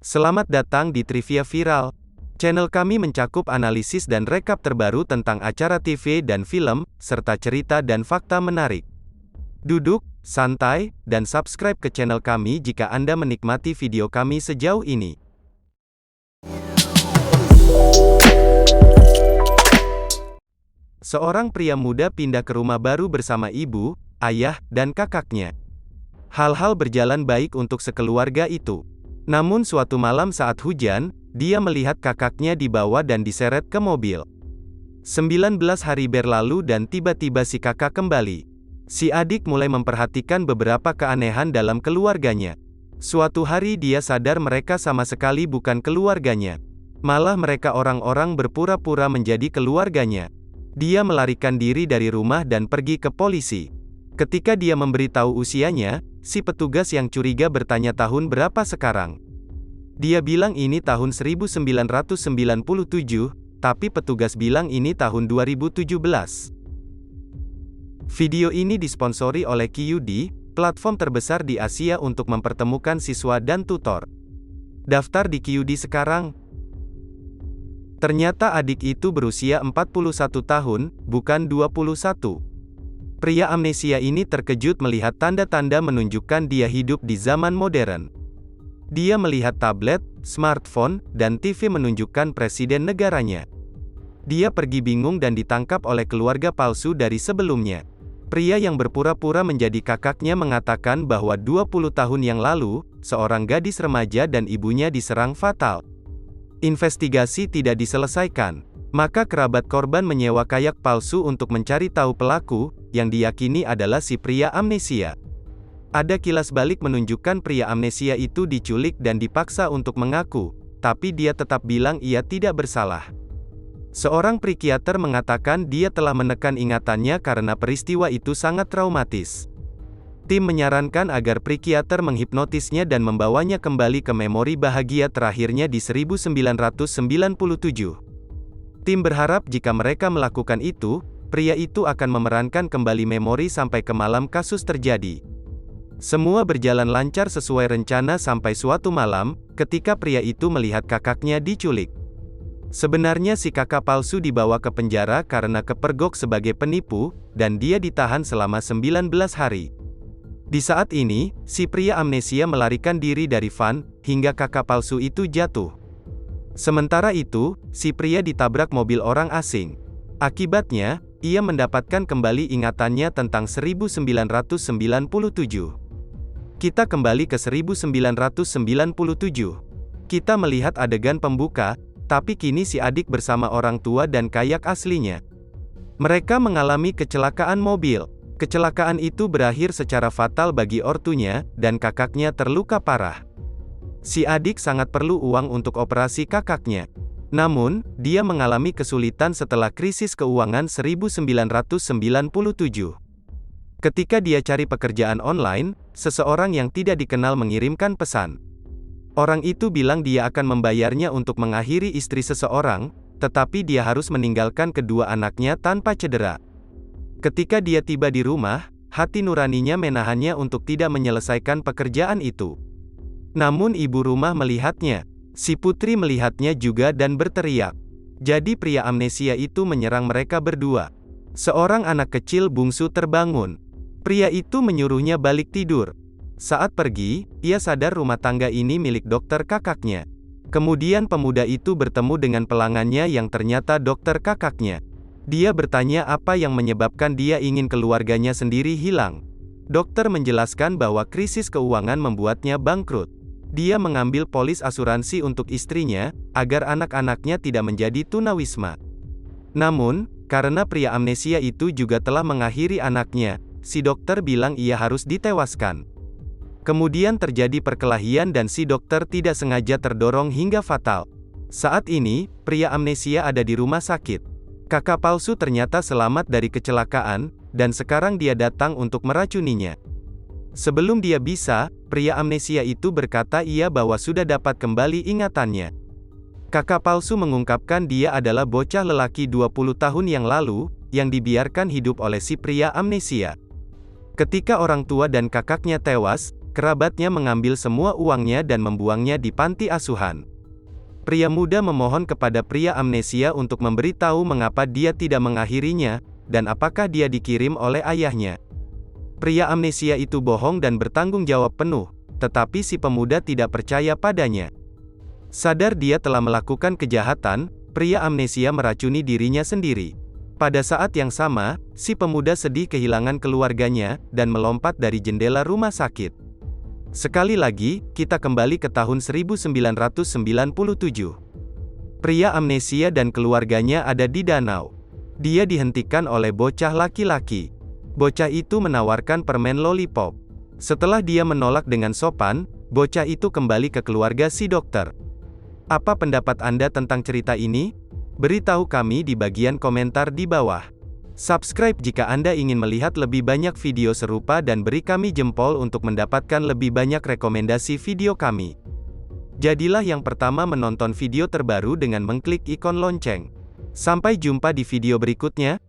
Selamat datang di Trivia Viral. Channel kami mencakup analisis dan rekap terbaru tentang acara TV dan film, serta cerita dan fakta menarik. Duduk, santai, dan subscribe ke channel kami jika Anda menikmati video kami sejauh ini. Seorang pria muda pindah ke rumah baru bersama ibu, ayah, dan kakaknya. Hal-hal berjalan baik untuk sekeluarga itu. Namun suatu malam saat hujan, dia melihat kakaknya dibawa dan diseret ke mobil. 19 hari berlalu dan tiba-tiba si kakak kembali. Si adik mulai memperhatikan beberapa keanehan dalam keluarganya. Suatu hari dia sadar mereka sama sekali bukan keluarganya. Malah mereka orang-orang berpura-pura menjadi keluarganya. Dia melarikan diri dari rumah dan pergi ke polisi. Ketika dia memberitahu usianya, si petugas yang curiga bertanya tahun berapa sekarang. Dia bilang ini tahun 1997, tapi petugas bilang ini tahun 2017. Video ini disponsori oleh QD, platform terbesar di Asia untuk mempertemukan siswa dan tutor. Daftar di QD sekarang. Ternyata adik itu berusia 41 tahun, bukan 21. Pria amnesia ini terkejut melihat tanda-tanda menunjukkan dia hidup di zaman modern. Dia melihat tablet, smartphone, dan TV menunjukkan presiden negaranya. Dia pergi bingung dan ditangkap oleh keluarga palsu dari sebelumnya. Pria yang berpura-pura menjadi kakaknya mengatakan bahwa 20 tahun yang lalu, seorang gadis remaja dan ibunya diserang fatal. Investigasi tidak diselesaikan. Maka kerabat korban menyewa kayak palsu untuk mencari tahu pelaku, yang diyakini adalah si pria amnesia. Ada kilas balik menunjukkan pria amnesia itu diculik dan dipaksa untuk mengaku, tapi dia tetap bilang ia tidak bersalah. Seorang psikiater mengatakan dia telah menekan ingatannya karena peristiwa itu sangat traumatis. Tim menyarankan agar psikiater menghipnotisnya dan membawanya kembali ke memori bahagia terakhirnya di 1997. Tim berharap jika mereka melakukan itu, pria itu akan memerankan kembali memori sampai ke malam kasus terjadi. Semua berjalan lancar sesuai rencana sampai suatu malam, ketika pria itu melihat kakaknya diculik. Sebenarnya si kakak palsu dibawa ke penjara karena kepergok sebagai penipu, dan dia ditahan selama 19 hari. Di saat ini, si pria amnesia melarikan diri dari van, hingga kakak palsu itu jatuh. Sementara itu, si pria ditabrak mobil orang asing. Akibatnya, ia mendapatkan kembali ingatannya tentang 1997. Kita kembali ke 1997. Kita melihat adegan pembuka, tapi kini si adik bersama orang tua dan kayak aslinya. Mereka mengalami kecelakaan mobil. Kecelakaan itu berakhir secara fatal bagi ortunya, dan kakaknya terluka parah. Si adik sangat perlu uang untuk operasi kakaknya. Namun, dia mengalami kesulitan setelah krisis keuangan 1997. Ketika dia cari pekerjaan online, seseorang yang tidak dikenal mengirimkan pesan. Orang itu bilang dia akan membayarnya untuk mengakhiri istri seseorang, tetapi dia harus meninggalkan kedua anaknya tanpa cedera. Ketika dia tiba di rumah, hati nuraninya menahannya untuk tidak menyelesaikan pekerjaan itu. Namun ibu rumah melihatnya. Si putri melihatnya juga dan berteriak. Jadi pria amnesia itu menyerang mereka berdua. Seorang anak kecil bungsu terbangun. Pria itu menyuruhnya balik tidur. Saat pergi, ia sadar rumah tangga ini milik dokter kakaknya. Kemudian pemuda itu bertemu dengan pelanggannya yang ternyata dokter kakaknya. Dia bertanya apa yang menyebabkan dia ingin keluarganya sendiri hilang. Dokter menjelaskan bahwa krisis keuangan membuatnya bangkrut. Dia mengambil polis asuransi untuk istrinya, agar anak-anaknya tidak menjadi tunawisma. Namun, karena pria amnesia itu juga telah mengakhiri anaknya, si dokter bilang ia harus ditewaskan. Kemudian terjadi perkelahian dan si dokter tidak sengaja terdorong hingga fatal. Saat ini, pria amnesia ada di rumah sakit. Kakak palsu ternyata selamat dari kecelakaan, dan sekarang dia datang untuk meracuninya. Sebelum dia bisa, pria amnesia itu berkata ia bahwa sudah dapat kembali ingatannya. Kakak palsu mengungkapkan dia adalah bocah lelaki 20 tahun yang lalu, yang dibiarkan hidup oleh si pria amnesia. Ketika orang tua dan kakaknya tewas, Kerabatnya mengambil semua uangnya dan membuangnya di panti asuhan. Pria muda memohon kepada pria amnesia untuk memberitahu mengapa dia tidak mengakhirinya, dan apakah dia dikirim oleh ayahnya. Pria amnesia itu bohong dan bertanggung jawab penuh, tetapi si pemuda tidak percaya padanya. Sadar dia telah melakukan kejahatan, pria amnesia meracuni dirinya sendiri. Pada saat yang sama, si pemuda sedih kehilangan keluarganya, dan melompat dari jendela rumah sakit. Sekali lagi, kita kembali ke tahun 1997. Pria amnesia dan keluarganya ada di danau. Dia dihentikan oleh bocah laki-laki. Bocah itu menawarkan permen lollipop. Setelah dia menolak dengan sopan, bocah itu kembali ke keluarga si dokter. Apa pendapat Anda tentang cerita ini? Beritahu kami di bagian komentar di bawah. Subscribe jika Anda ingin melihat lebih banyak video serupa dan beri kami jempol untuk mendapatkan lebih banyak rekomendasi video kami. Jadilah yang pertama menonton video terbaru dengan mengklik ikon lonceng. Sampai jumpa di video berikutnya.